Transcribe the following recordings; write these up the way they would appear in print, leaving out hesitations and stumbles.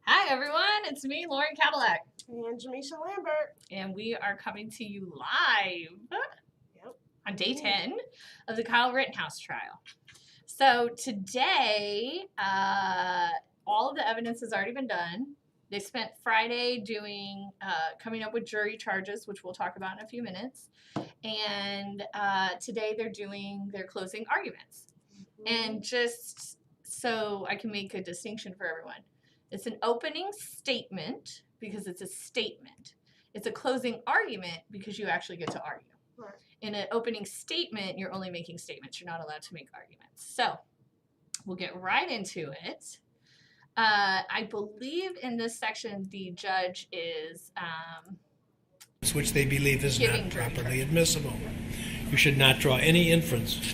Hi everyone, it's me, Lauren Cadillac. And Jamesha Lambert. And we are coming to you live on day 10 of the Kyle Rittenhouse trial. So today, all of the evidence has already been done. They spent Friday coming up with jury charges, which we'll talk about in a few minutes. And today they're doing their closing arguments. And just so I can make a distinction for everyone, it's an opening statement because it's a statement. It's a closing argument because you actually get to argue. Right. In an opening statement, you're only making statements. You're not allowed to make arguments. So we'll get right into it. I believe in this section, the judge is which they believe is not properly admissible. You should not draw any inference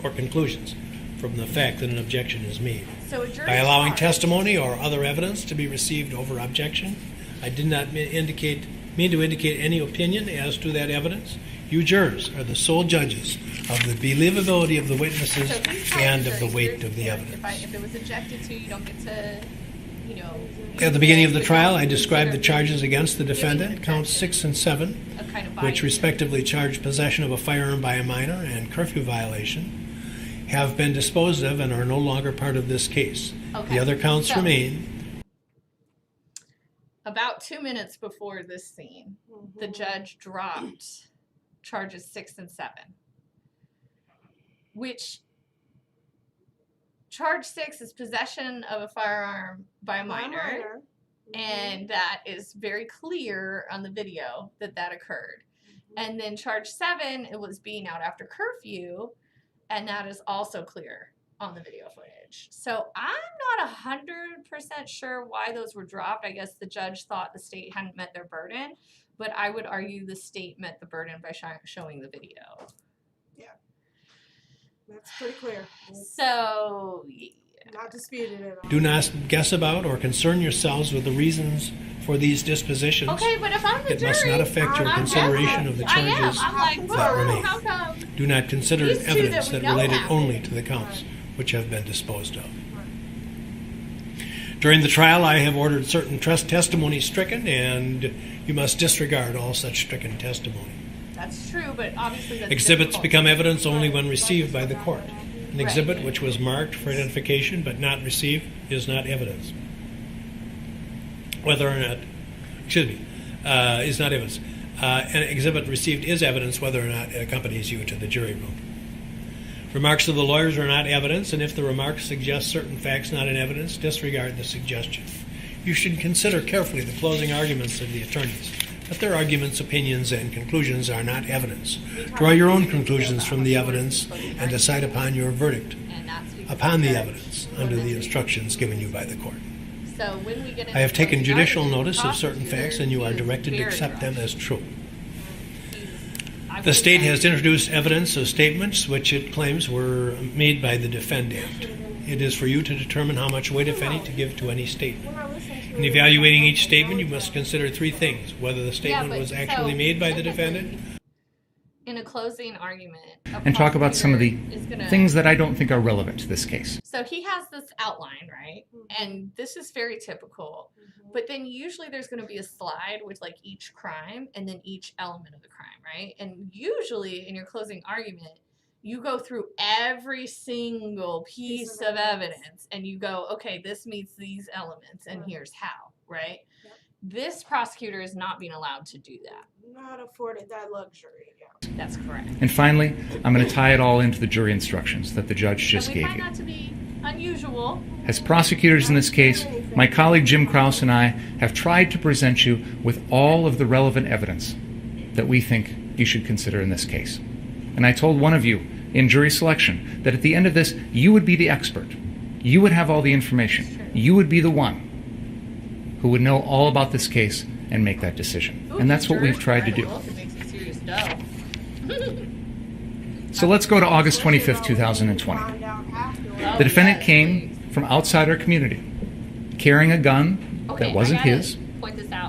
or conclusions from the fact that an objection is made. So by allowing testimony or other evidence to be received over objection, I did not mean to indicate any opinion as to that evidence. You jurors are the sole judges of the believability of the witnesses and of the weight of the evidence. If it was objected to, you don't get to, At the beginning of the trial, I described the charges against the defendant, counts 6 and 7, which respectively charged possession of a firearm by a minor and curfew violation, have been disposed of and are no longer part of this case. Okay. The other counts remain. About 2 minutes before this scene, the judge dropped charges 6 and 7, which charge 6 is possession of a firearm by a minor. And that is very clear on the video that occurred. And then charge 7, it was being out after curfew, and that is also clear on the video footage. So I'm not 100% sure why those were dropped. I guess the judge thought the state hadn't met their burden, but I would argue the state met the burden by showing the video. Yeah, that's pretty clear. So, yeah. Not disputed at all. Do not guess about or concern yourselves with the reasons for these dispositions. Okay, but if I'm the jury, must not affect your consideration of the charges that remain. Do not consider evidence that related only to the counts which have been disposed of. During the trial, I have ordered certain testimony stricken, and you must disregard all such stricken testimony. That's true, but obviously that's Exhibits become evidence only when received by the court. An exhibit which was marked for identification but not received is not evidence. Is not evidence. An exhibit received is evidence whether or not it accompanies you to the jury room. Remarks of the lawyers are not evidence, and if the remarks suggest certain facts not in evidence, disregard the suggestion. You should consider carefully the closing arguments of the attorneys, but their arguments, opinions, and conclusions are not evidence. Draw your own conclusions from the evidence and decide upon your verdict upon the evidence under the instructions given you by the court. I have taken judicial notice of certain facts, and you are directed to accept them as true. The state has introduced evidence of statements which it claims were made by the defendant. It is for you to determine how much weight, if any, to give to any statement. In evaluating each statement, you must consider 3 things: whether the statement was actually made by the defendant. In a closing argument, and talk about some of the things that I don't think are relevant to this case. So he has this outline, right? And this is very typical. But then usually there's going to be a slide with like each crime and then each element of the crime, right? And usually in your closing argument, you go through every single piece of evidence and you go, okay, this meets these elements and here's how, right? Yep. This prosecutor is not being allowed to do that. Not afforded that luxury. Yeah. That's correct. And finally, I'm going to tie it all into the jury instructions that the judge just gave you. We try not to be unusual. As prosecutors in this case, my colleague Jim Krause and I have tried to present you with all of the relevant evidence that we think you should consider in this case. And I told one of you in jury selection that at the end of this, you would be the expert. You would have all the information. You would be the one who would know all about this case and make that decision. And that's what we've tried to do. So let's go to August 25th, 2020. The defendant came from outside our community, carrying a gun that wasn't his,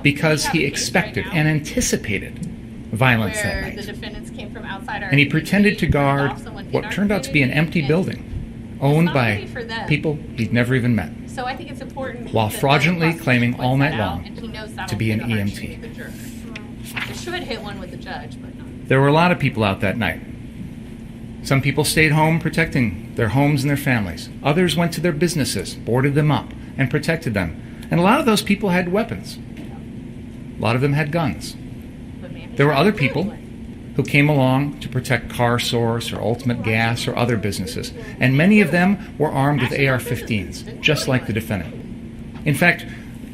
because he expected and anticipated violence that night. And he pretended to guard what turned out to be an empty building owned not by only for them. people he'd never even met, So I think it's important while that the fraudulently prosecutor claiming points all that night out, long and he knows that'll to be an hit a hardship EMT. with the juror. It should hit one with the judge, but not. There were a lot of people out that night. Some people stayed home protecting their homes and their families. Others went to their businesses, boarded them up, and protected them. And a lot of those people had weapons. A lot of them had guns. But maybe There were other not people really. who came along to protect Car Source or Ultimate Gas or other businesses, and many of them were armed with AR-15s, just like the defendant. In fact,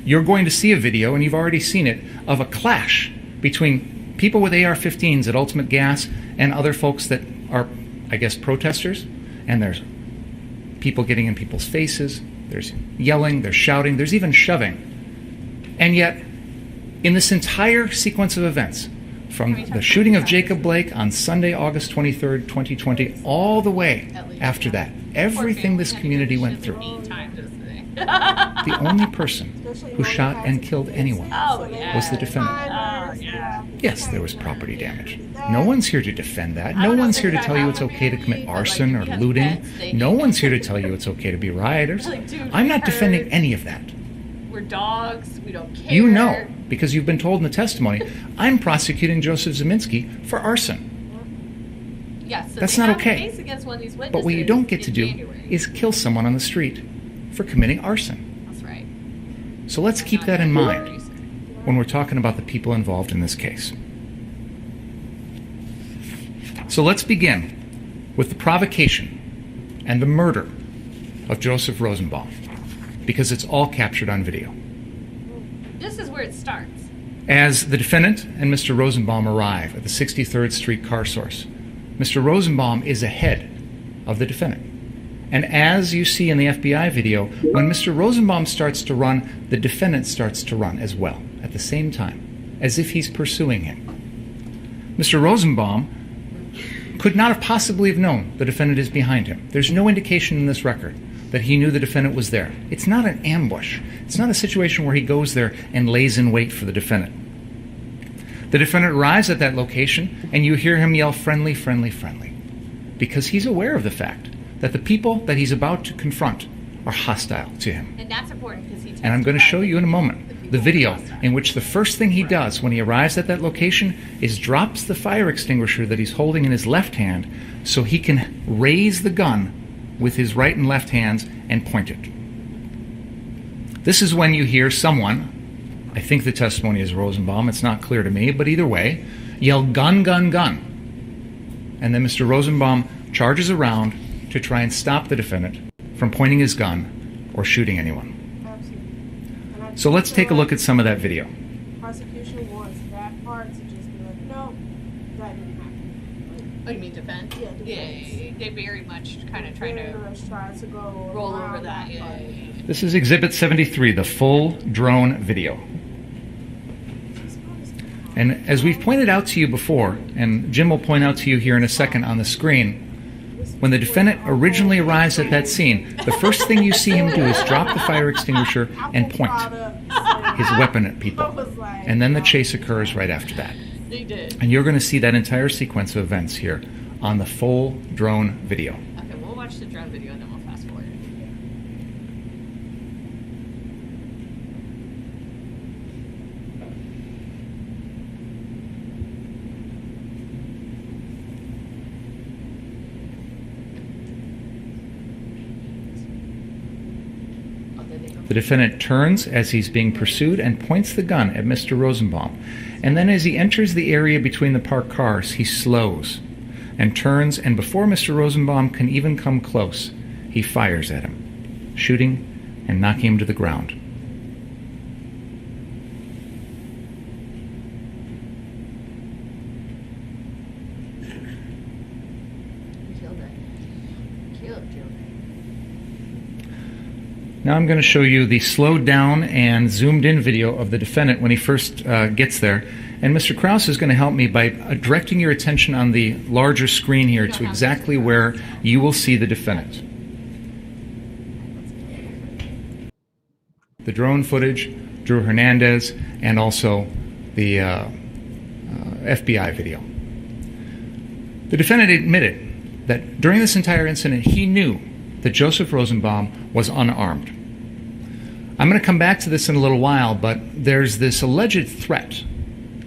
you're going to see a video, and you've already seen it, of a clash between people with AR-15s at Ultimate Gas and other folks that are, I guess, protesters. And there's people getting in people's faces, there's yelling, there's shouting, there's even shoving. And yet, in this entire sequence of events, from the shooting of Jacob Blake on Sunday, August 23rd, 2020, all the way after that, everything this community went through, the only person who shot and killed anyone was the defendant. Oh, yeah. Yes, there was property damage. No one's here to defend that. No one's here to tell you it's okay to commit arson or looting. No one's here to tell you it's okay to be rioters. I'm not defending any of that. We're dogs. We don't care. You know, because you've been told in the testimony, I'm prosecuting Joseph Zeminski for arson. Yes, so That's they not have a okay. case against one of these But what you witnesses don't get to in do January. is kill someone on the street for committing arson. That's right. So let's keep that in mind when we're talking about the people involved in this case. So let's begin with the provocation and the murder of Joseph Rosenbaum, because it's all captured on video. This is where it starts. As the defendant and Mr. Rosenbaum arrive at the 63rd Street Car Source, Mr. Rosenbaum is ahead of the defendant. And as you see in the FBI video, when Mr. Rosenbaum starts to run, the defendant starts to run as well at the same time, as if he's pursuing him. Mr. Rosenbaum could not have possibly have known the defendant is behind him. There's no indication in this record that he knew the defendant was there. It's not an ambush. It's not a situation where he goes there and lays in wait for the defendant. The defendant arrives at that location, and you hear him yell, "Friendly, friendly, friendly," because he's aware of the fact that the people that he's about to confront are hostile to him. And that's important because he And I'm going to show you in a moment the video hostile. in which the first thing he does when he arrives at that location is drops the fire extinguisher that he's holding in his left hand so he can raise the gun with his right and left hands and point it. This is when you hear someone, I think the testimony is Rosenbaum, it's not clear to me, but either way, yell, "Gun, gun, gun." And then Mr. Rosenbaum charges around to try and stop the defendant from pointing his gun or shooting anyone. Absolutely. And I So let's feel take a look like at some of that video. Prosecution wants that part to just be like, no, that didn't happen. What do you mean defend? Yeah, Yeah, they very much kind of trying to Very much try to go roll over around that. Yeah, part. yeah, yeah. This is Exhibit 73, the full drone video. And as we've pointed out to you before, and Jim will point out to you here in a second on the screen, when the defendant originally arrives at that scene, the first thing you see him do is drop the fire extinguisher and point his weapon at people. And then the chase occurs right after that. They did. And you're going to see that entire sequence of events here on the full drone video. Okay, we'll watch the drone video and then we'll fast forward. The defendant turns as he's being pursued and points the gun at Mr. Rosenbaum. And then as he enters the area between the parked cars, he slows and turns, and before Mr. Rosenbaum can even come close, he fires at him, shooting and knocking him to the ground. Killed it. Killed it. Now I'm going to show you the slowed down and zoomed in video of the defendant when he first gets there. And Mr. Krause is going to help me by directing your attention on the larger screen here to exactly where you will see the defendant. The drone footage, Drew Hernandez, and also the FBI video. The defendant admitted that during this entire incident he knew that Joseph Rosenbaum was unarmed. I'm going to come back to this in a little while, but there's this alleged threat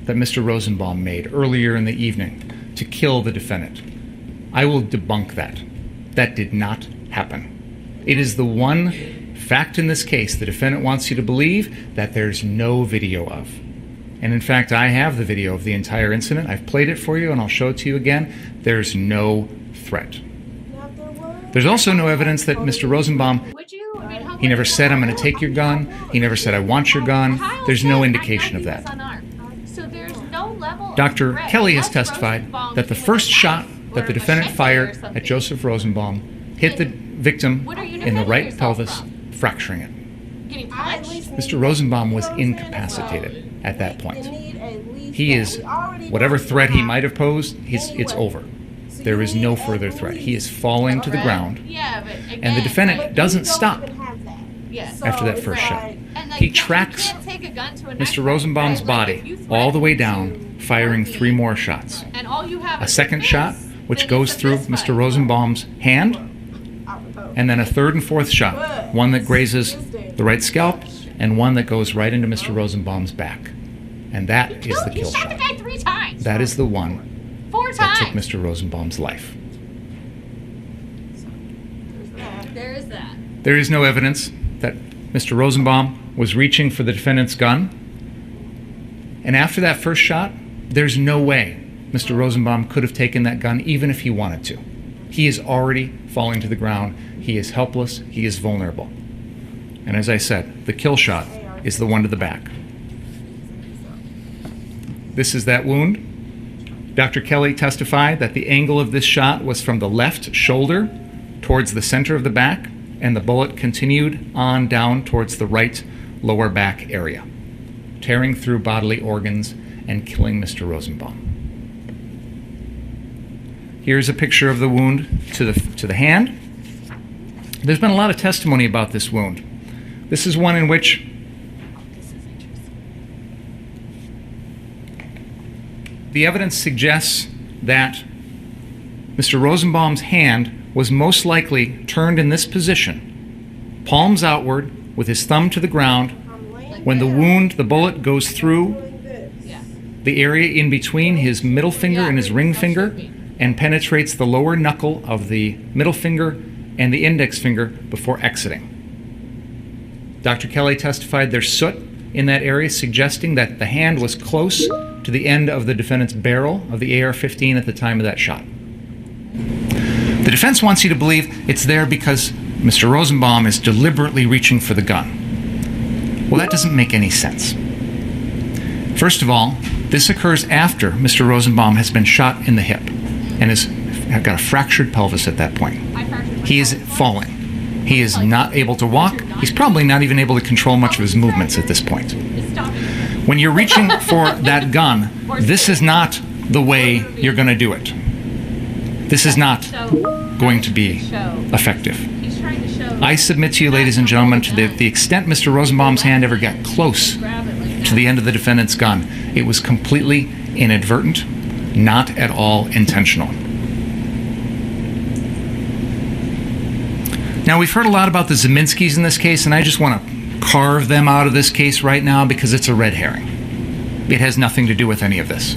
that Mr. Rosenbaum made earlier in the evening to kill the defendant. I will debunk that. That did not happen. It is the one fact in this case the defendant wants you to believe that there's no video of. And in fact, I have the video of the entire incident. I've played it for you, and I'll show it to you again. There's no threat. There's also no evidence that Mr. Rosenbaum, Would you? I mean, how he never said, I'm going to take your gun. He never said, I want your gun. Kyle There's no said, indication I of know he that. was unarmed. So there's no level of Dr. threat. Kelly has Unless testified Rosenbaum that the with first a shot knife that or the a defendant machete or fired something. at Joseph Rosenbaum hit the victim What are you in the defending right yourself pelvis, from? fracturing it. Getting I at punched? least Mr. need Rosenbaum that. was You know what I'm saying? incapacitated at that You point. need at least He that. is, We already whatever know threat he that. might have posed, it's Anyway. over. So There you is no need further at threat. least He is falling to the Right? ground, Yeah, but again, and the defendant like, doesn't You don't stop even have that. Yeah. So after that it's first shot. like, And, like, He you tracks can't take a gun to a knife Mr. fight, Rosenbaum's right? Like, if body you all the way threaten down, to firing hurt 3 me, more shots. and all you have A is second fist, shot, which then goes it's a through fist Mr. fight. Rosenbaum's hand, I would hope. and then a third and fourth shot, one that grazes the right scalp, and one that goes right into Mr. Rosenbaum's back. And that is the You kill shot the shot. guy 3 times. That is the one 4 that times. took Mr. Rosenbaum's life. There's that. There is that. There is no evidence that Mr. Rosenbaum was reaching for the defendant's gun. And after that first shot, there's no way Mr. Rosenbaum could have taken that gun even if he wanted to. He is already falling to the ground. He is helpless. He is vulnerable. And as I said, the kill shot is the one to the back. This is that wound. Dr. Kelly testified that the angle of this shot was from the left shoulder towards the center of the back, and the bullet continued on down towards the right lower back area, tearing through bodily organs and killing Mr. Rosenbaum. Here's a picture of the wound to the hand. There's been a lot of testimony about this wound. This is one in which the evidence suggests that Mr. Rosenbaum's hand was most likely turned in this position, palms outward, with his thumb to the ground, I'm laying when the wound, the bullet goes through doing this. Yeah. the area in between his middle finger and his ring finger and penetrates the lower knuckle of the middle finger and the index finger before exiting. Dr. Kelly testified there's soot in that area, suggesting that the hand was close to the end of the defendant's barrel of the AR-15 at the time of that shot. The defense wants you to believe it's there because Mr. Rosenbaum is deliberately reaching for the gun. Well, that doesn't make any sense. First of all, this occurs after Mr. Rosenbaum has been shot in the hip and has got a fractured pelvis at that point. He is falling. He is not able to walk. He's probably not even able to control much of his movements at this point. When you're reaching for that gun, this is not the way you're going to do it. This is not going to be effective. He's trying to show. I submit to you, ladies and gentlemen, to the extent Mr. Rosenbaum's hand ever got close to the end of the defendant's gun, it was completely inadvertent, not at all intentional. Now, we've heard a lot about the Zeminskis in this case, and I just want to carve them out of this case right now because it's a red herring. It has nothing to do with any of this.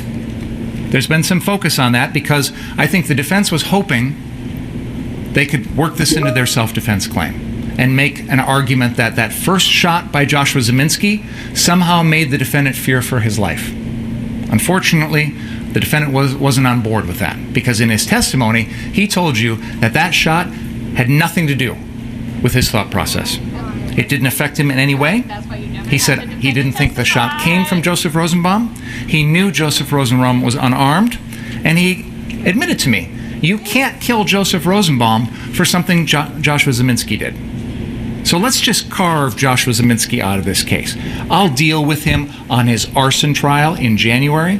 There's been some focus on that because I think the defense was hoping they could work this into their self-defense claim and make an argument that that first shot by Joshua Zeminski somehow made the defendant fear for his life. Unfortunately, the defendant wasn't on board with that because in his testimony, he told you that that shot had nothing to do with his thought process. It didn't affect him in any way. He said he didn't think the shot came from Joseph Rosenbaum. He knew Joseph Rosenbaum was unarmed, and he admitted to me, you can't kill Joseph Rosenbaum for something Joshua Zeminski did. So let's just carve Joshua Zeminski out of this case. I'll deal with him on his arson trial in January,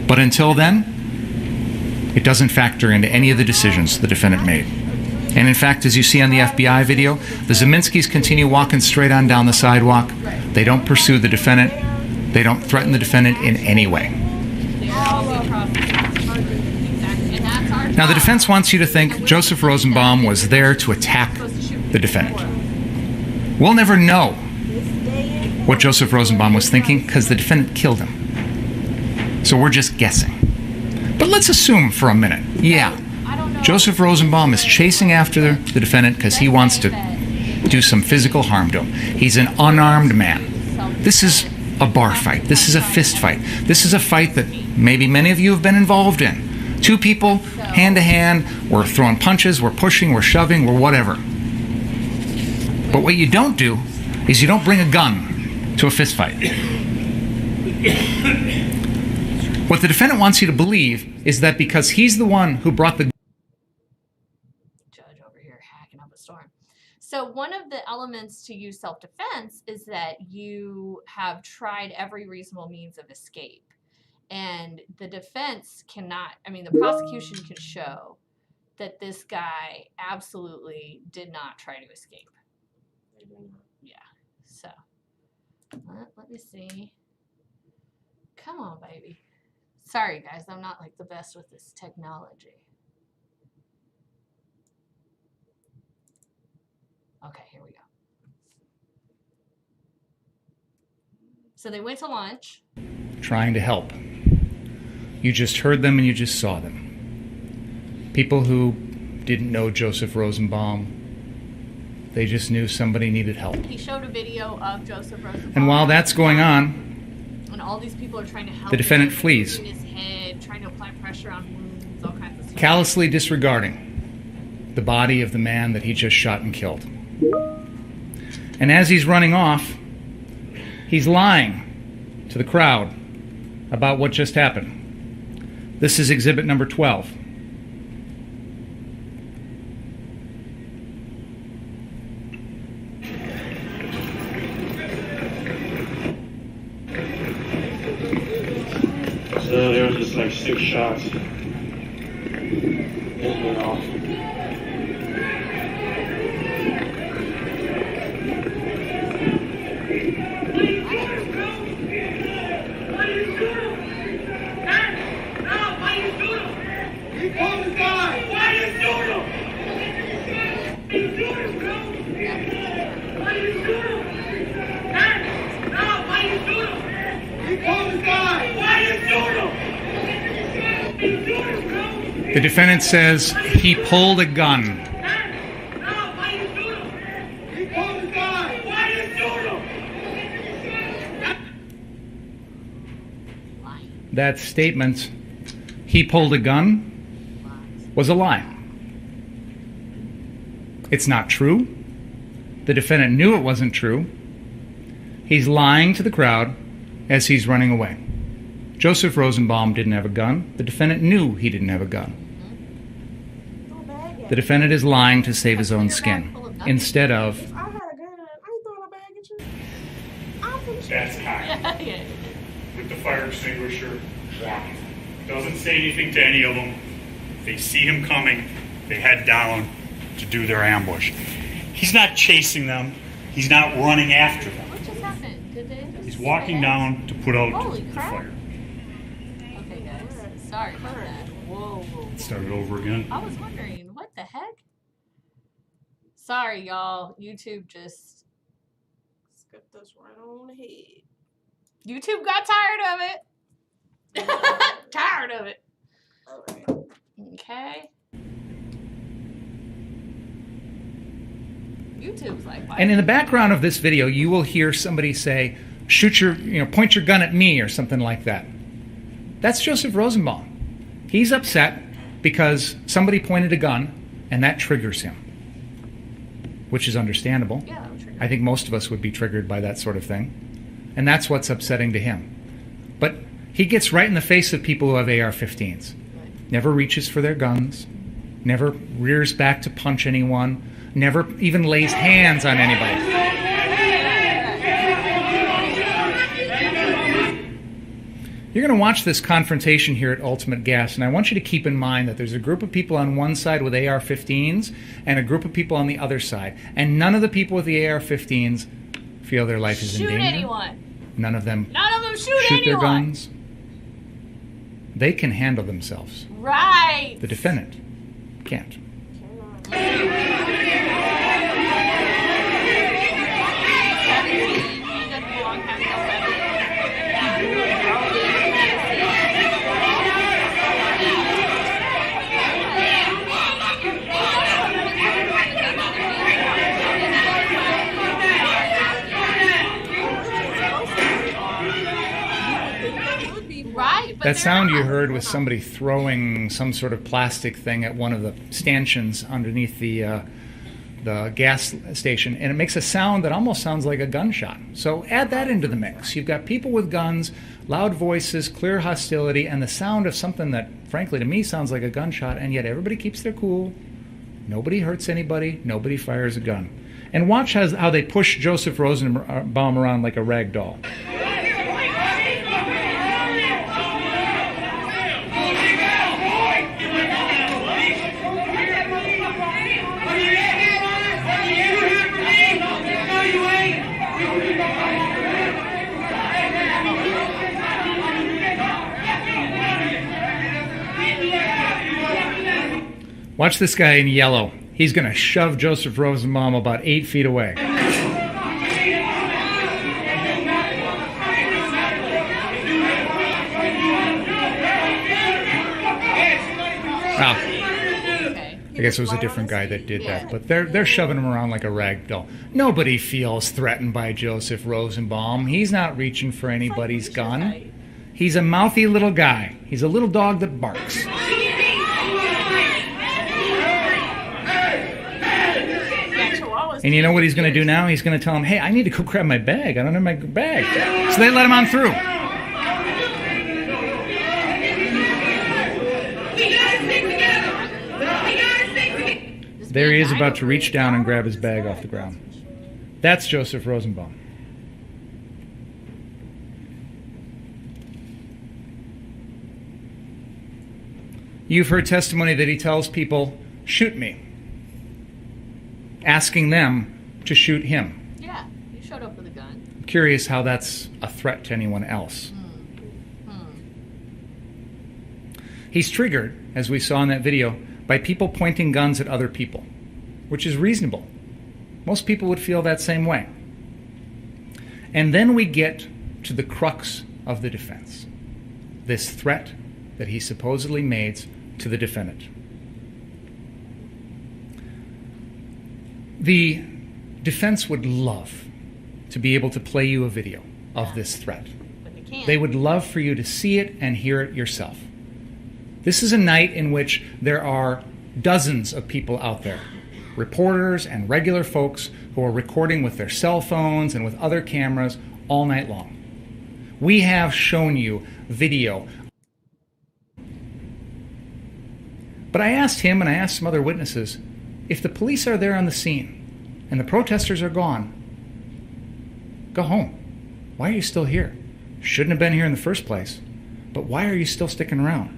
but until then, it doesn't factor into any of the decisions the defendant made. And in fact, as you see on the FBI video, the Zeminskis continue walking straight on down the sidewalk. They don't pursue the defendant. They don't threaten the defendant in any way. Now, the defense wants you to think Joseph Rosenbaum was there to attack the defendant. We'll never know what Joseph Rosenbaum was thinking because the defendant killed him. So we're just guessing. But let's assume for a minute, yeah, Joseph Rosenbaum is chasing after the defendant because he wants to do some physical harm to him. He's an unarmed man. This is a bar fight. This is a fist fight. This is a fight that maybe many of you have been involved in. Two people, hand to hand, we're throwing punches, we're pushing, we're shoving, we're whatever. But what you don't do is you don't bring a gun to a fist fight. What the defendant wants you to believe is that because he's the one who brought the judge over here hacking up a storm. So one of the elements to use self-defense is that you have tried every reasonable means of escape. And the defense cannot, I mean, the prosecution can show that this guy absolutely did not try to escape. Yeah, so let me see. Come on, baby. Sorry, guys, I'm not like the best with this technology. Okay, here we go. So they went to lunch. Trying to help. You just heard them and you just saw them. People who didn't know Joseph Rosenbaum, they just knew somebody needed help. He showed a video of Joseph Rosenbaum. And while that's going on, and all these people are trying to help the defendant him, flees, in his head, trying to apply pressure on wounds, all kinds of stuff. callously disregarding the body of the man that he just shot and killed. And as he's running off, he's lying to the crowd about what just happened. This is exhibit number 12. So there was just like 6 shots. It went off. The defendant says he pulled a gun. That statement, he pulled a gun, was a lie. It's not true. The defendant knew it wasn't true. He's lying to the crowd as he's running away. Joseph Rosenbaum didn't have a gun. The defendant knew he didn't have a gun. The defendant is lying to save his own skin instead of... If I had a gun, I ain't throwing a bag at you. I'm finna shoot That's you. cocked. Yeah. With the fire extinguisher, walking. Doesn't say anything to any of them. They see him coming, they head down to do their ambush. He's not chasing them. He's not running after them. What just happened? Did they just He's walking down to put out Holy the crap. fire. Okay, guys. Sorry about that. Whoa, whoa. Start it over again. I was wondering, what the heck? Sorry, y'all. YouTube just... Skipped us right on ahead. YouTube got tired of it. Tired of it. Alright. Okay. YouTube's like, why? And in the background of this video, you will hear somebody say, point your gun at me or something like that. That's Joseph Rosenbaum. He's upset because somebody pointed a gun and that triggers him, which is understandable. Yeah, that would trigger. I think most of us would be triggered by that sort of thing. And that's what's upsetting to him. But he gets right in the face of people who have AR-15s. Never reaches for their guns, never rears back to punch anyone, never even lays hands on anybody. You're going to watch this confrontation here at Ultimate Gas, and I want you to keep in mind that there's a group of people on one side with AR-15s and a group of people on the other side. And none of the people with the AR-15s feel their life is in danger. Shoot anyone. None of them shoot their anyone. guns. They can handle themselves. Right. The defendant Can't. Right, but That they're sound you not. heard was somebody throwing some sort of plastic thing at one of the stanchions underneath the gas station, and it makes a sound that almost sounds like a gunshot. So add that into the mix. You've got people with guns, loud voices, clear hostility, and the sound of something that, frankly, to me sounds like a gunshot, and yet everybody keeps their cool. Nobody hurts anybody. Nobody fires a gun. And watch how they push Joseph Rosenbaum around like a rag doll. Watch this guy in yellow. He's going to shove Joseph Rosenbaum about 8 feet away. Wow. I guess it was a different guy that did that, but they're shoving him around like a rag doll. Nobody feels threatened by Joseph Rosenbaum. He's not reaching for anybody's gun. He's a mouthy little guy. He's a little dog that barks. And you know what he's going to do now? He's going to tell him, hey, I need to go grab my bag. I don't have my bag. So they let him on through. There he is about to reach down and grab his bag off the ground. That's Joseph Rosenbaum. You've heard testimony that he tells people, shoot me, asking them to shoot him. Yeah, you showed up with a gun. I'm curious how that's a threat to anyone else. He's triggered, as we saw in that video, by people pointing guns at other people, which is reasonable. Most people would feel that same way. And then we get to the crux of the defense, this threat that he supposedly made to the defendant. The defense would love to be able to play you a video of this threat. But they can't. They would love for you to see it and hear it yourself. This is a night in which there are dozens of people out there, reporters and regular folks who are recording with their cell phones and with other cameras all night long. We have shown you video. But I asked him and I asked some other witnesses, if the police are there on the scene and the protesters are gone, go home. Why are you still here? Shouldn't have been here in the first place. But why are you still sticking around?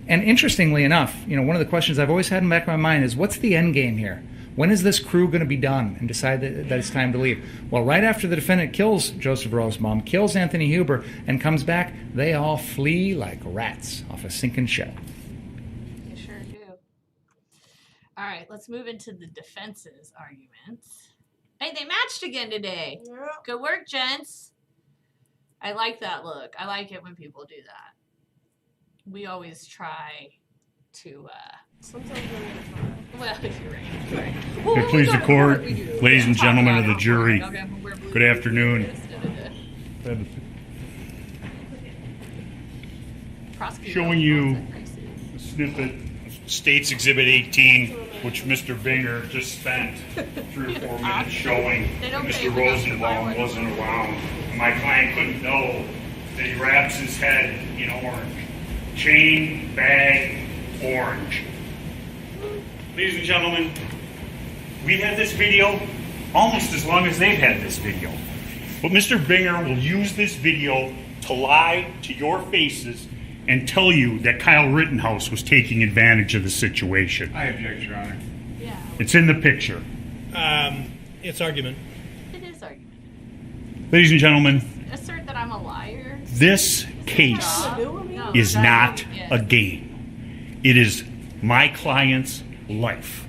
And interestingly enough, one of the questions I've always had in the back of my mind is, what's the end game here? When is this crew going to be done and decide that it's time to leave? Well, right after the defendant kills Joseph Rosenbaum, kills Anthony Huber, and comes back, they all flee like rats off a sinking ship. They sure do. All right, let's move into the defense's arguments. Hey, they matched again today. Yep. Good work, gents. I like that look. I like it when people do that. We always try to, Sometimes we're well, you're right. May it please the court, ladies and gentlemen of the jury, good afternoon. Showing you a snippet of State's Exhibit 18, which Mr. Binger just spent 3 or 4 minutes showing that Mr. Rosenbaum wasn't around. My client couldn't know that he wraps his head in orange. Chain, bag, orange. Ladies and gentlemen, we've had this video almost as long as they've had this video. But Mr. Binger will use this video to lie to your faces and tell you that Kyle Rittenhouse was taking advantage of the situation. I object, Your Honor. Yeah, It's in the picture. It's argument. it is argument. Ladies and gentlemen, Assert that I'm a liar. this case No, is that's- not yeah. a game. It is my client's life.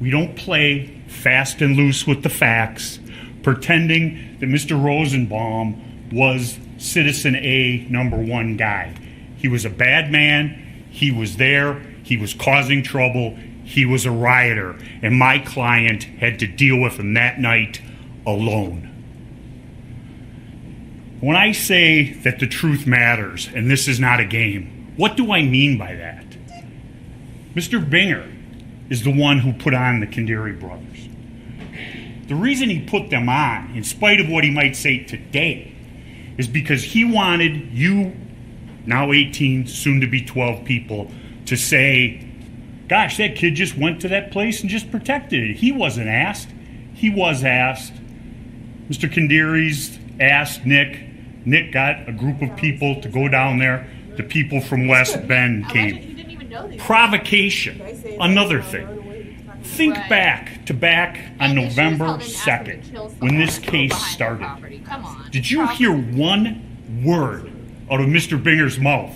We don't play fast and loose with the facts, pretending that Mr. Rosenbaum was Citizen A #1 guy. He was a bad man. He was there. He was causing trouble. He was a rioter. And my client had to deal with him that night alone. When I say that the truth matters and this is not a game, what do I mean by that? Mr. Binger is the one who put on the Kandiri brothers. The reason he put them on, in spite of what he might say today, is because he wanted you, now 18, soon to be 12 people, to say, gosh, that kid just went to that place and just protected it. He wasn't asked. He was asked. Mr. Kandiri's asked Nick. Nick got a group of people to go down there. The people from West Bend came. He didn't even know these. Provocation, another thing. Think back on November 2nd, when this case started. Come on. Did you hear one word out of Mr. Binger's mouth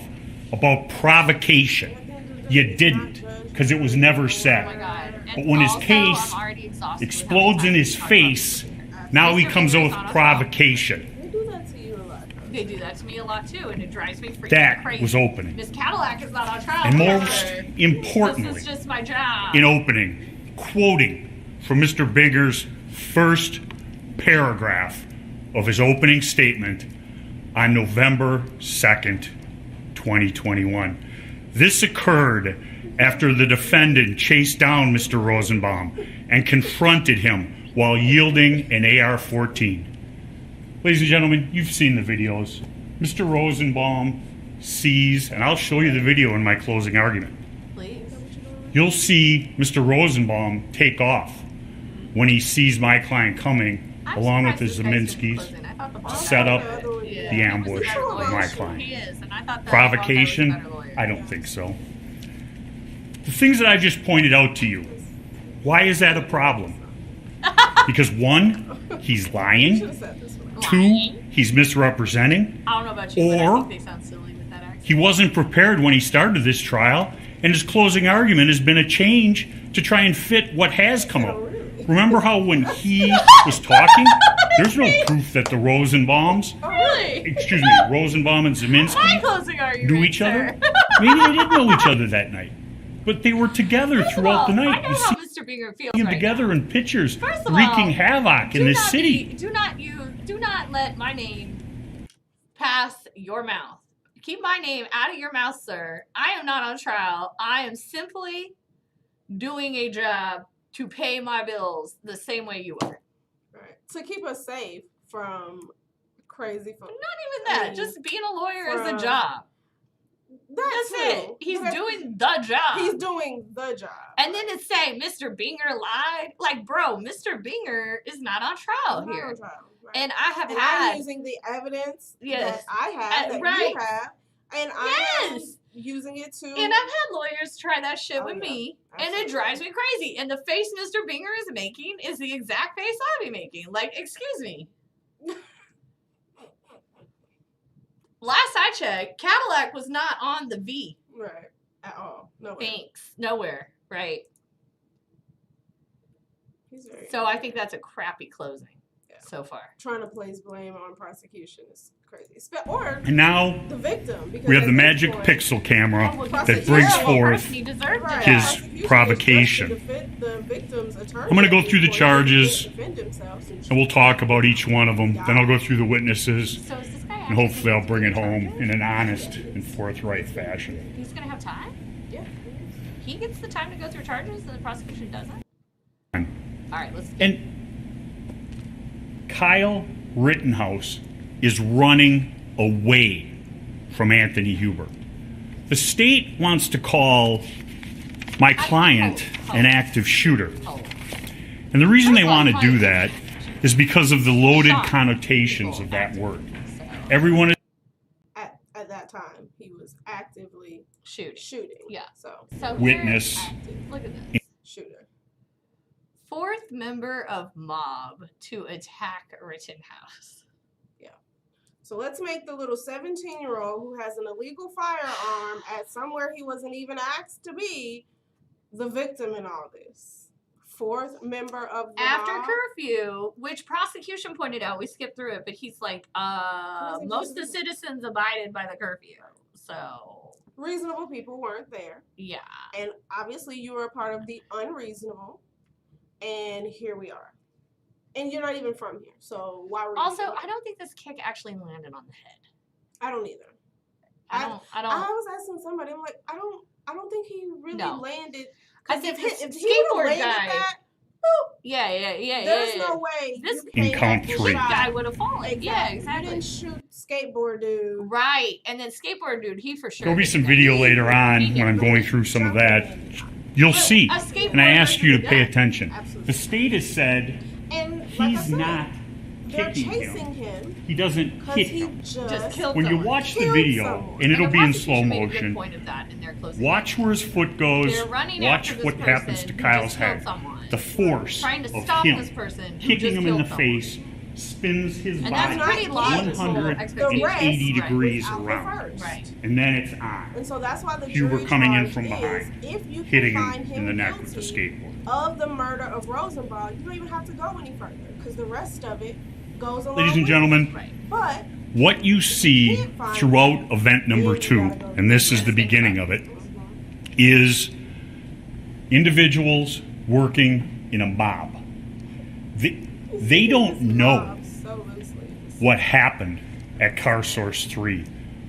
about provocation? You didn't, because it was never Oh my said. God. And But when his also, case I'm already exhausted with explodes how in much his time we face, talk about now he Mr. comes Binger's out on with a provocation. They do that to you a lot. They do that to me a lot too, and it drives me freaking That crazy. was opening. Miss Cadillac is not on trial. And either. most importantly, This is just my job. in opening, quoting from Mr. Binger's first paragraph of his opening statement on November 2nd, 2021. This occurred after the defendant chased down Mr. Rosenbaum and confronted him while yielding an AR-14. Ladies and gentlemen, you've seen the videos. Mr. Rosenbaum sees, and I'll show you the video in my closing argument. Please. You'll see Mr. Rosenbaum take off when he sees my client coming, I'm along with surprised the this guy's been Zeminskis, closing. I thought the to boss set guy up was good. Yeah. the ambush He was a better of lawyer. my He client. is, and I thought the Provocation? boss guy was a better lawyer. I don't think so. The things that I just pointed out to you, why is that a problem? Because one, he's lying. Should have said this one. Two, he's misrepresenting. I don't know about you, but I Or think they sound silly with that accent. he wasn't prepared when he started this trial, and his closing argument has been a change to try and fit what has come up. Remember how when he was talking, there's no proof that the Rosenbaums, Oh, really? excuse me, Rosenbaum and My Zeminski closing argument, knew each sir. other? Maybe they didn't know each other that night, but they were together First of throughout the all, night. I know You how see Mr. Binger feels them right together now. in pictures, First of wreaking all, havoc in the city. Do not let my name pass your mouth. Keep my name out of your mouth, sir. I am not on trial. I am simply doing a job to pay my bills the same way you are. Right. To keep us safe from crazy folks. Not even that. Just being a lawyer is a From- job. That's That's it. He's doing the job. He's doing the job. And then it's saying Mr. Binger lied. Like, bro, Mr. Binger is not on trial He's not here. on trial, right. And I have And had I'm using the evidence Yes. that I have, that right. you have, and I am Yes. using it to. And I've had lawyers try that shit Oh, with yeah. me, and it Absolutely. drives me crazy. And the face Mr. Binger is making is the exact face I'll be making. Like, excuse me. Last I checked, Cadillac was not on the V. Right. At all. No way. Thanks. Nowhere. Right. He's very So I think that's a crappy closing Yeah. so far. trying to place blame on prosecution is crazy. Or And now the victim. Because we have at the this magic point- pixel camera Oh, well, that prosecution- brings Yeah, well, forth He deserved Right. it. his Prosecution is provocation. just to defend the victim's attorney I'm gonna go through the before he charges, can defend himself, since and we'll talk about each one of them. Then I'll go through the witnesses, So is this guy and hopefully I'll bring it actually home in an honest and forthright fashion. He's gonna have time? Yeah. He gets the time to go through charges and the prosecution doesn't? Alright, let's And Kyle Rittenhouse is running away from Anthony Huber. The state wants to call my client an active shooter. And the reason they want to do that is because of the loaded connotations of that word. Everyone is at that time he was actively shoot. shooting. Yeah. So So Witness. active Look at this. shooter. Fourth member of mob to attack Rittenhouse. So let's make the little 17-year-old who has an illegal firearm at somewhere he wasn't even asked to be the victim in all this. Fourth member of the After mob. curfew, which prosecution pointed out, we skipped through it, but he's like, most of the citizens abided by the curfew. So Reasonable people weren't there. yeah. And obviously you were a part of the unreasonable. And here we are. And you're not even from here. So why were you Also, here? I don't think this kick actually landed on the head. I don't either. I don't. I was asking somebody, I'm like, I don't think he really No. landed. I 'Cause think if the he skateboard would've landed guy. that, Yeah. there's no way This you came In count back and three. shot. guy would have fallen. Exactly. Yeah, You exactly. didn't shoot skateboard dude. Right, and then skateboard dude, he for sure. There'll be did some that. video later on He when I'm did. going through some of that. You'll see. A skateboarder And I ask you to did pay that. attention. Absolutely. The state has said And like I he's said, not they're kicking chasing him. him He doesn't because hit he him. Just killed When you someone. watch the Killed video, someone. and it'll the be in prosecution slow made a good motion, point of that in their closing watch where his foot goes, They're running watch after this what happens to person who Kyle's just killed head. someone. The force trying to of stop him this person who kicking just him in the killed someone. face spins his And body that's pretty logical 180 expectation. degrees without the around. first. Right. And then it's on. And so that's why the Huber jury coming in charge from is, behind, if you can hitting find him in the neck with the guilty skateboard. of the murder of Rosenbaum, you don't even have to go any further because the rest of it goes along. Ladies and with gentlemen, Right. it. But what you see throughout event number 2, and this is the beginning of it, is individuals working in a mob. They don't know so loosely. what happened at Car Source 3,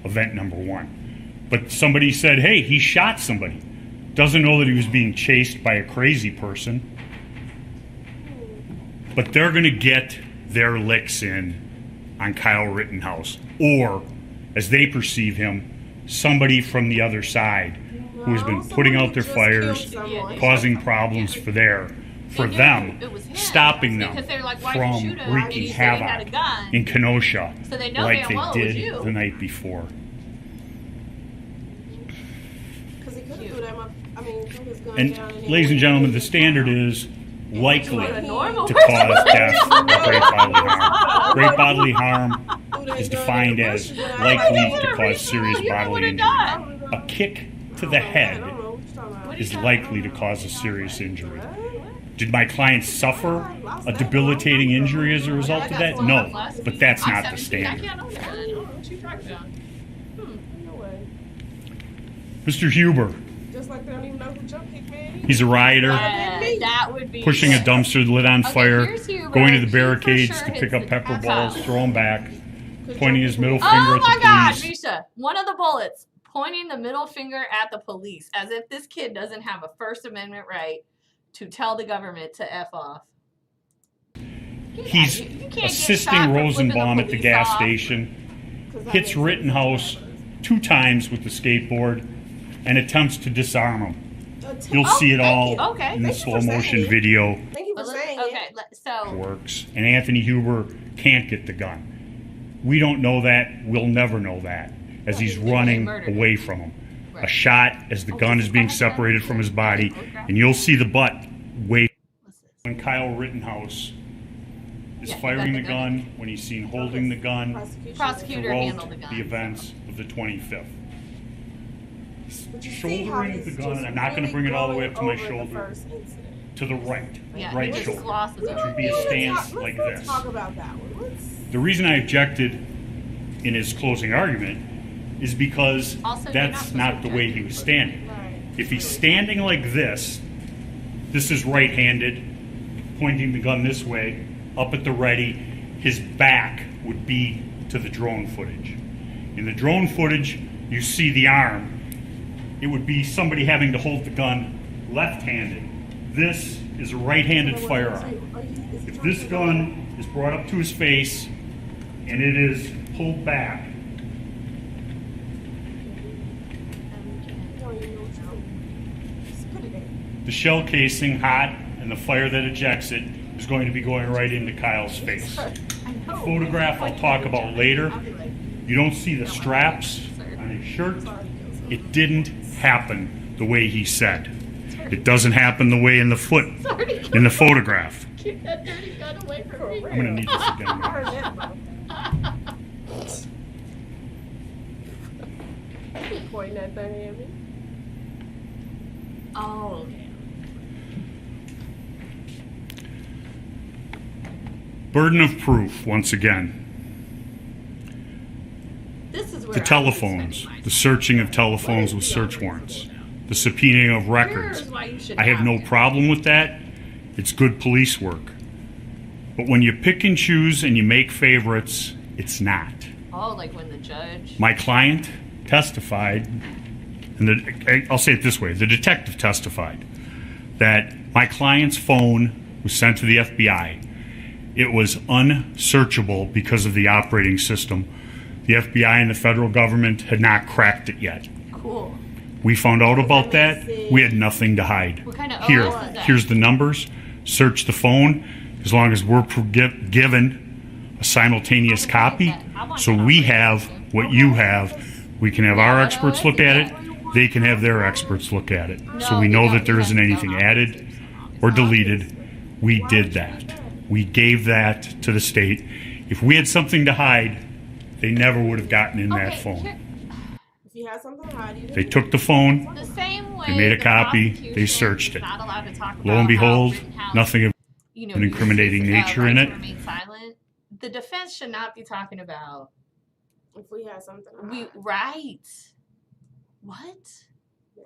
event number 1. But somebody said, hey, he shot somebody. Doesn't know that he was being chased by a crazy person. But they're going to get their licks in on Kyle Rittenhouse. Or, as they perceive him, somebody from the other side who has been putting out their fires, causing problems for them, It was him, stopping them because they're like, why'd you from shoot him? And wreaking he said he had a havoc gun. in Kenosha So they know like damn they well it was did you. the night before. Because he could have threw them up. I mean, threw his gun And down and ladies and gentlemen, the standard is likely What a normal to person cause would death do. or great bodily harm. Great bodily harm threw that is gun in defined the as bushes and likely I was to like, cause serious bodily injury. A kick to the I head don't know what you're talking about. is likely to cause a serious injury. Did my client suffer a debilitating injury as a result of that? No, but that's not the standard. I can't know that. I don't know what you're talking about. No way. Mr. Huber, Just like they don't even know who jump kick man is. he's a rioter, That would be pushing a dumpster lid on Okay, fire, here's Huber. going to the He for barricades sure to pick hits up the pepper cat. balls, throw them back, pointing his middle finger Oh at my the God, police. Misha! One of the bullets pointing the middle finger at the police, as if this kid doesn't have a First Amendment right to tell the government to F off. He's You can't get assisting shot for flipping Rosenbaum at the police gas off. station, 'Cause that hits makes sense. Rittenhouse 2 times with the skateboard, and attempts to disarm him. You'll see it all Okay. in the Thank you slow for saying motion it. video. Thank you for saying Okay, it. so Works. And Anthony Huber can't get the gun. We don't know that. We'll never know that as he's running murdered him. away from him. A Right. shot as the gun is being separated from his body, and you'll see the butt wave what's this? when Kyle Rittenhouse is Yeah, he firing got the the gun, gun. when he's seen holding the gun Prosecutor handled the throughout gun. the events of the 25th. But you see how Shouldering he's the gun, just and I'm not going to really bring it all the way up to my going over the shoulder, first incident. to the right, Yeah, right he just shoulder. glosses Which over would be a it. stance like Let's this. talk about that one. The reason I objected in his closing argument is because Also, you're that's not not the way he was standing. Right. If he's standing like this is right-handed, pointing the gun this way, up at the ready, his back would be to the drone footage. In the drone footage, you see the arm. It would be somebody having to hold the gun left-handed. This is a right-handed firearm. If this gun is brought up to his face and it is pulled back, the shell casing, hot, and the fire that ejects it is going to be going right into Kyle's face. The photograph I'll talk about later. You don't see the straps on his shirt. It didn't happen the way he said. It doesn't happen the way in the photograph. Keep that dirty gun away from me. I'm gonna need this again. I heard that, bro. Pointing that thing at me. Oh, okay. Burden of proof, once again. This is where The telephones, the searching of telephones with search warrants, the subpoenaing of records. Here's why you should I have no problem with that. It's good police work. But when you pick and choose and you make favorites, it's not. Oh, like when the judge. My client testified, and I'll say it this way, the detective testified that my client's phone was sent to the FBI. It was unsearchable because of the operating system. The FBI and the federal government had not cracked it yet. Cool. We found out about that. We had nothing to hide. What kind of Here, OS is that? here's the numbers. Search the phone as long as we're given a simultaneous copy. So we have what you have. We can have our experts look at it. They can have their experts look at it. So we know that there isn't anything added or deleted. We did that. We gave that to the state. If we had something to hide, they never would have gotten in that phone. If you had something to hide, you They took the phone, The same way they made a the copy, prosecution they searched is it. not allowed to talk Lo about and behold, how Rittenhouse, nothing of you know, an incriminating uses, nature in right it. to remain silent. The defense should not be talking about. if we had something to hide. Right. What? Yeah.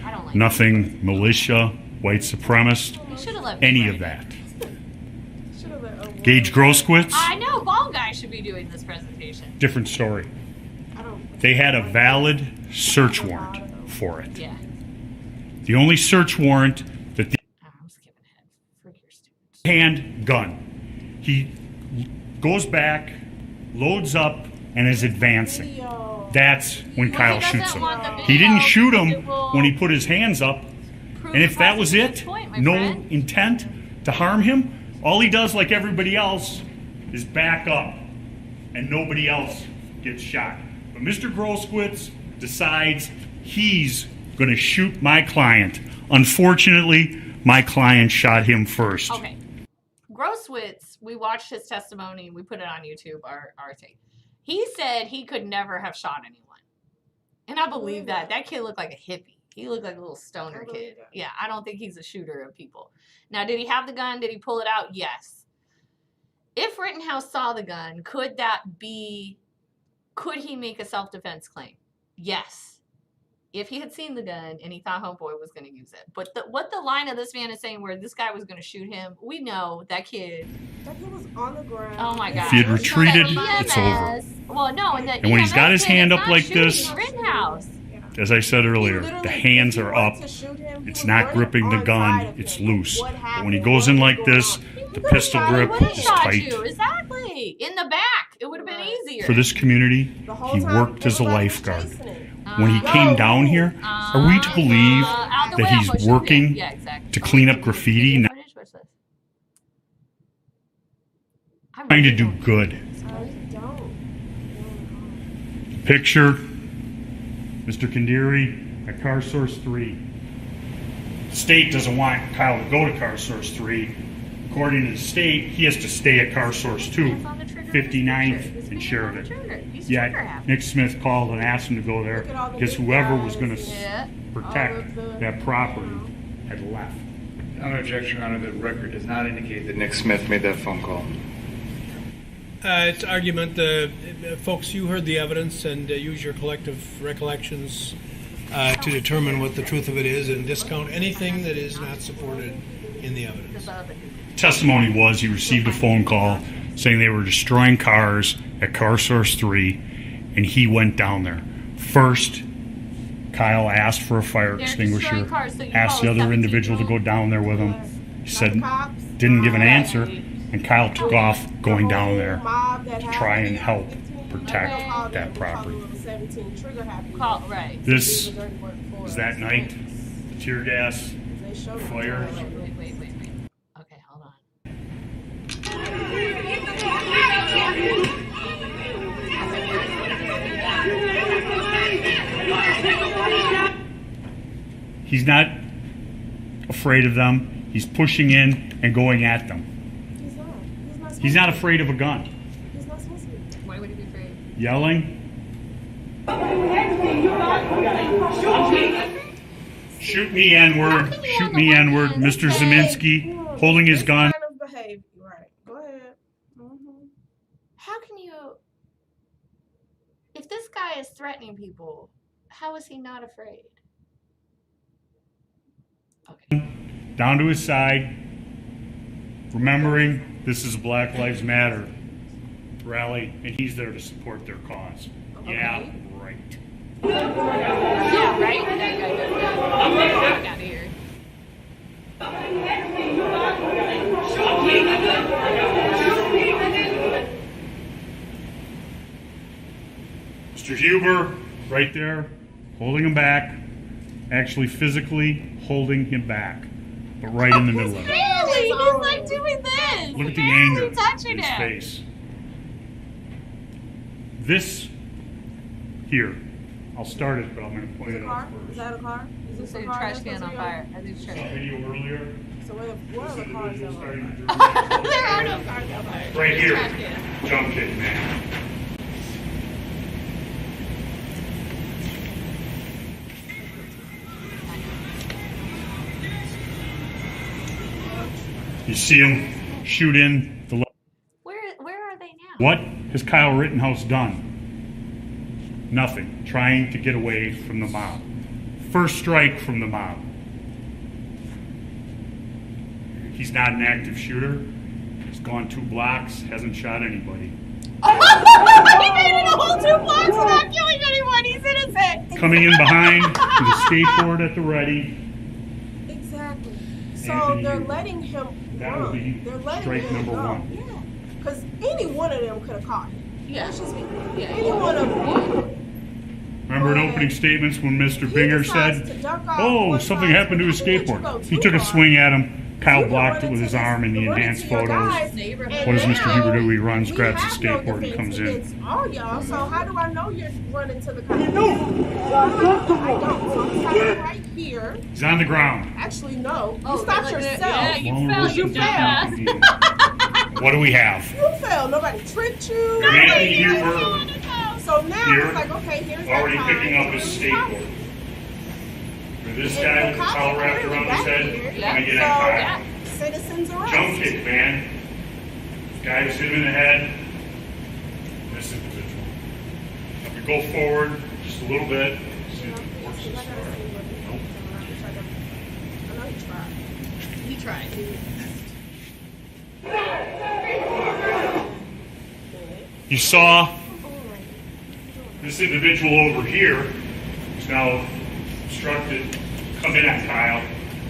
I don't like nothing militia, white supremacist, that. You should have let any me of write it. that. Should've let Gage Groskowitz, I know, Ball Guy should be doing this presentation. different story. I don't. They had a valid search warrant for it. Yeah. The only search warrant that the I'm skipping ahead. Frick your students. handgun. He goes back, loads up, and is advancing. Video. That's when Well, Kyle he doesn't shoots him. want the He didn't video shoot because him it will when he put his hands up. prove And if that was prosecution's it, point, my no friend. intent to harm him, all he does, like everybody else, is back up, and nobody else gets shot. But Mr. Groskowitz decides he's going to shoot my client. Unfortunately, my client shot him first. Okay. Grosswitz, we watched his testimony. We put it on YouTube, our thing. He said he could never have shot anyone. And I believe that. That kid looked like a hippie. He looked like a little stoner I believe kid. that. Yeah, I don't think he's a shooter of people. Now, did he have the gun? Did he pull it out? Yes. If Rittenhouse saw the gun, could he make a self-defense claim? Yes. If he had seen the gun and he thought homeboy was going to use it. But what the line of this man is saying where this guy was going to shoot him, we know that kid. That kid was on the ground. Oh my God. If he had It's not retreated, that it's over. Well, no. And when he's got his hand up like this- Rittenhouse. As I said He earlier, literally- the hands if he are wanted up. to shoot him, he It's was not running gripping the on gun, side of it's him. loose. What But when he happened? goes in What like was going this, on? the could've pistol shot grip him. is Shot tight. you. Exactly. In the back. It would have been Right. easier. For this community, The whole he time, worked as a everybody was lifeguard. chasing him. When he came down here, are we to believe out the that way, I'm he's pushing working it. Yeah, exactly. to clean up graffiti, Video not footage? What's this? I trying to really do don't- good? I don't. Picture Mr. Kandiri at Car Source 3. The state doesn't want Kyle to go to Car Source 3. According to the state, he has to stay at Car Source 2, Hands on the trigger of his 59th trigger. His and finger on the Sheridan. trigger. He's Yet trigger happy. Nick Smith called and asked him to go there Look at all the because big whoever was guys going to Yeah. protect All of the- that property had left. On objection, Your Honor, the record does not indicate that Nick Smith made that phone call. It's argument, folks, you heard the evidence and use your collective recollections to determine what the truth of it is and discount anything that is not supported in the evidence. Testimony was he received a phone call saying they were destroying cars at Car Source 3, and he went down there. First, Kyle asked for a fire They're extinguisher, destroying cars, so you asked call the a other 17 individual to go down there with him. He said, Cops, didn't give an mob, answer, and Kyle took off going the down whole there mob that to had try the and help 15, protect we call that them- we call property. them 17 trigger happy. Call, right. This They do the dirty work for was us. that night, the tear gas, They showed us. fire. Wait. Okay, hold on. he's not afraid of them. He's pushing in and going at them. He's not. He's not afraid of a gun. He's not supposed to be. Why would he be afraid? Yelling. Shoot me, N-word. Shoot me, N-word. Mr. Zeminski holding his gun. Kind of behavior. Right. Go ahead. how can you, if this guy is threatening people, how is he not afraid? Okay. Down to his side, remembering this is a Black Lives Matter rally, and he's there to support their cause. Okay. Yeah, right. Yeah, right? Get out of here. Mr. Huber, right there, holding him back, actually physically holding him back, but right in the middle of it. Really? He's like doing this. Look at the Barely anger in touching his him. face. This here, I'll start it, but I'm going to point Is it a out car? first. Is that a car? Is this It's a a car? trash that's can on supposed to be fire. I think it's Saw a trash. video earlier. So what are the cars that are on fire? There are no cars out there. Right here, Trash can. jump kick, man. You see him shoot in the. Where are they now? What has Kyle Rittenhouse done? Nothing. Trying to get away from the mob. First strike from the mob. He's not an active shooter. He's gone 2 blocks, hasn't shot anybody. He made it a whole 2 blocks without killing anyone. He's innocent. Coming in behind with a skateboard at the ready. Exactly. So Anthony they're Huber. letting him That would be run. They're letting strike him number go. 1. Yeah. Because any one of them could have caught him. Yeah. Let's just be Yeah. any one of them. Remember in But opening statements when Mr. he Binger decides said, to duck off "Oh, one something side. happened to his How could you skateboard." go He too took a far? swing at him. Kyle You can blocked run it with into his this- arm in the run enhanced into your photos. guys, Neighborhood. and What does Mr. now Huber do? He runs, we grabs his have no skateboard, and defense comes in. against all y'all, so how do I know you're running to the car? I don't. So I'm stopping right here. He's on the ground. Actually, no. You Oh, stopped look at it. yourself. Yeah, you Vulnerable fell, you citizen. dumbass. What do we have? You fell. Nobody tricked you. Anthony Huber So now Here, it's like, okay, here's already that time. picking up his skateboard. For this guy with the towel wrapped around his head, Yeah. coming in So, at Kyle. yeah. Citizens arrest. Jump kick, man. Guy was hit him in the head. This individual. If we go forward just a little bit, see if it works this far. I know you tried. He tried. You saw this individual over here who's now obstructed come in on Kyle.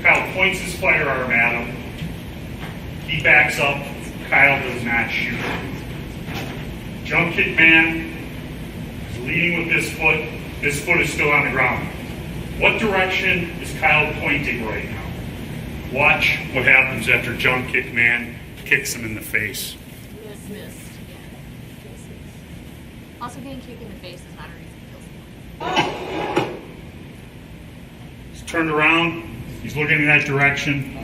Kyle points his firearm at him. He backs up. Kyle does not shoot. Jump kick man is leading with this foot. This foot is still on the ground. What direction is Kyle pointing right now? Watch what happens after jump kick man kicks him in the face. Missed. Also, getting kicked in the face is not a reason to kill someone. He's turned around. He's looking in that direction.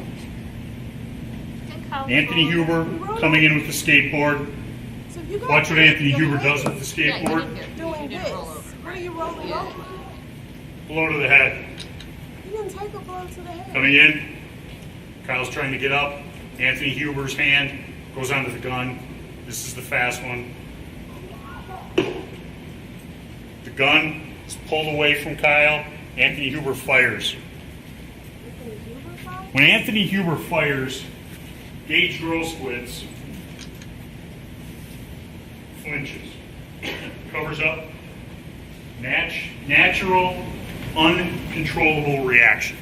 Anthony Huber coming in with the skateboard. So you got Watch what Anthony the Huber head does with the Yeah, you skateboard. didn't get- doing you this. didn't roll over. What are you rolling Yeah. over? Blow to the head. You didn't take a blow to the head. Coming in. Kyle's trying to get up. Anthony Huber's hand goes onto the gun. This is the fast one. The gun is pulled away from Kyle. Anthony Huber fires. Anthony Huber fired? When Anthony Huber fires, Gage Groswitz flinches, covers up. Natural, uncontrollable reaction.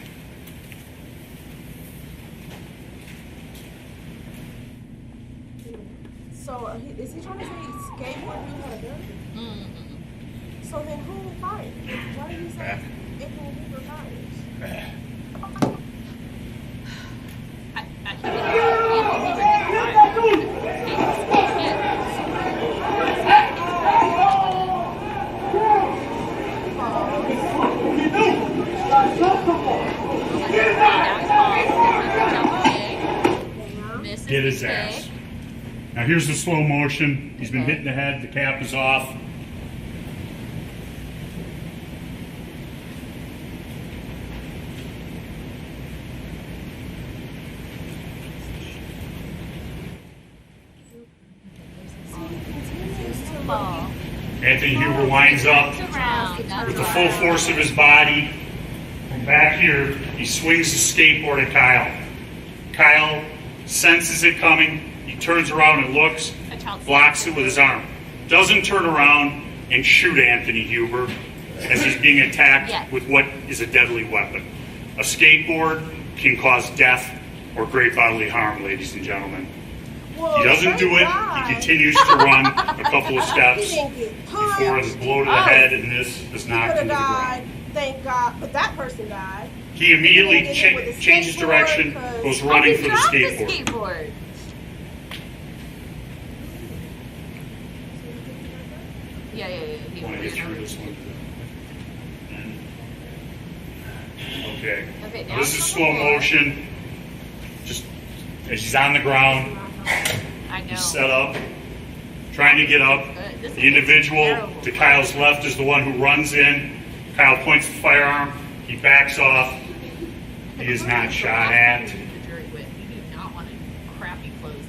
So is he trying to say he skateboard you had a gun? Mm-hmm. So then who fired? Why did you say Anthony Huber fires? Get his ass. Now here's the slow motion. He's been hit in the head. The cap is off. Anthony Huber winds up with the full force of his body. From back here, he swings the skateboard at Kyle. Kyle senses it coming. He turns around and looks, blocks it with his arm. Doesn't turn around and shoot Anthony Huber as he's being attacked with what is a deadly weapon. A skateboard can cause death or great bodily harm, ladies and gentlemen. Well, He doesn't do it. He continues to run a couple of steps before it's blow to the head, and this is knocked into the ground. Thank God, but that person died. He immediately changes direction, goes running for the skateboard. Yeah. Want to get through this one? Okay. Now this is slow motion. Just as he's on the ground, I know. he's set up, trying to get up. The individual to Kyle's left is the one who runs in. Kyle points the firearm. He backs off. He is not shot at. You do not want crappy clothes.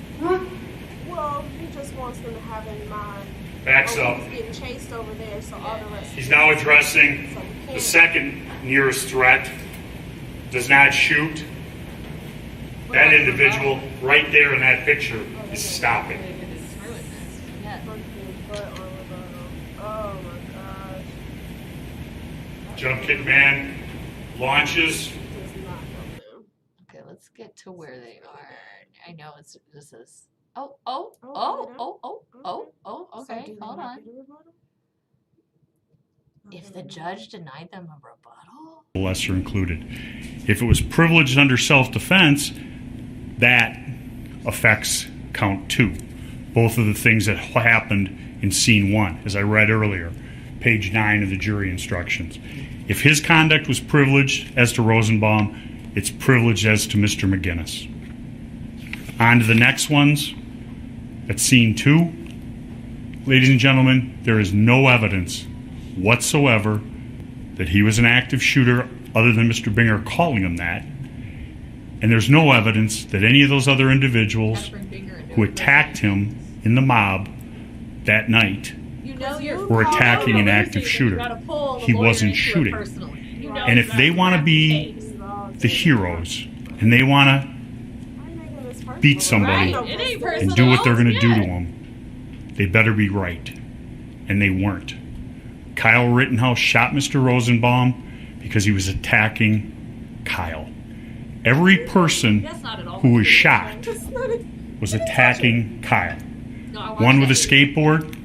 Well, he just wants them to have in mind. Backs up. He's getting chased over there, so all the rest. He's now addressing the second nearest threat. Does not shoot. That individual right there in that picture is stopping. Oh my gosh. Jump kick man launches. Okay, let's get to where they are. I know this is. Okay, hold on. If the judge denied them a rebuttal? Lesser included. If it was privileged under self-defense, that affects count 2. Both of the things that happened in scene 1, as I read earlier, page 9 of the jury instructions. If his conduct was privileged as to Rosenbaum, it's privileged as to Mr. McGinnis. On to the next ones. At scene 2, ladies and gentlemen, there is no evidence whatsoever that he was an active shooter other than Mr. Binger calling him that. And there's no evidence that any of those other individuals who attacked him in the mob that night were attacking an active shooter. He wasn't shooting. And if they want to be the heroes and they want to beat somebody and do what they're going to do to them, they better be right. And they weren't. Kyle Rittenhouse shot Mr. Rosenbaum because he was attacking Kyle. Every person who was shot was attacking Kyle. One with a skateboard,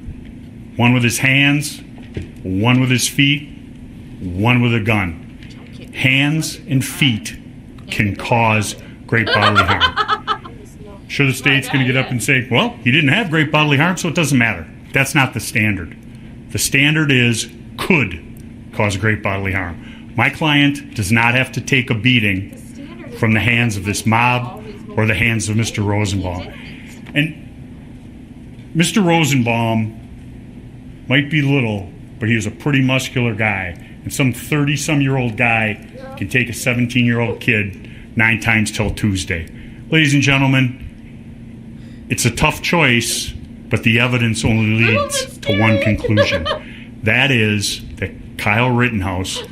one with his hands, one with his feet, one with a gun. Hands and feet can cause great bodily harm. Sure, the state's going to get up and say, well, he didn't have great bodily harm, so it doesn't matter. That's not the standard. The standard is could cause great bodily harm. My client does not have to take a beating from the hands of this mob or the hands of Mr. Rosenbaum. And Mr. Rosenbaum might be little, but he was a pretty muscular guy. And some 30-some-year-old guy can take a 17-year-old kid 9 times till Tuesday. Ladies and gentlemen, it's a tough choice, but the evidence only leads to one conclusion. That is that Kyle Rittenhouse's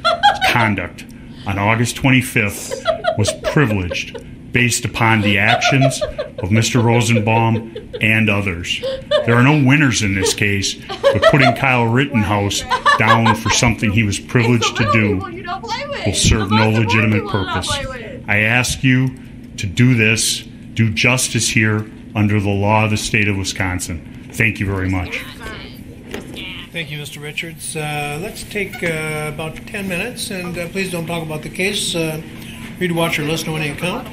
conduct on August 25th was privileged based upon the actions of Mr. Rosenbaum and others. There are no winners in this case, but putting Kyle Rittenhouse down for something he was privileged to do will serve no legitimate purpose. I ask you to do this, do justice here under the law of the state of Wisconsin. Thank you very much. Thank you, Mr. Richards. Let's take about 10 minutes, and please don't talk about the case. Read, watch, or listen to any account.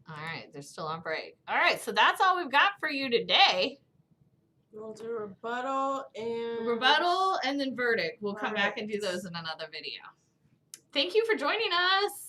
All right, they're still on break. All right, so that's all we've got for you today. We'll do rebuttal and then verdict. We'll come back and do those in another video. Thank you for joining us.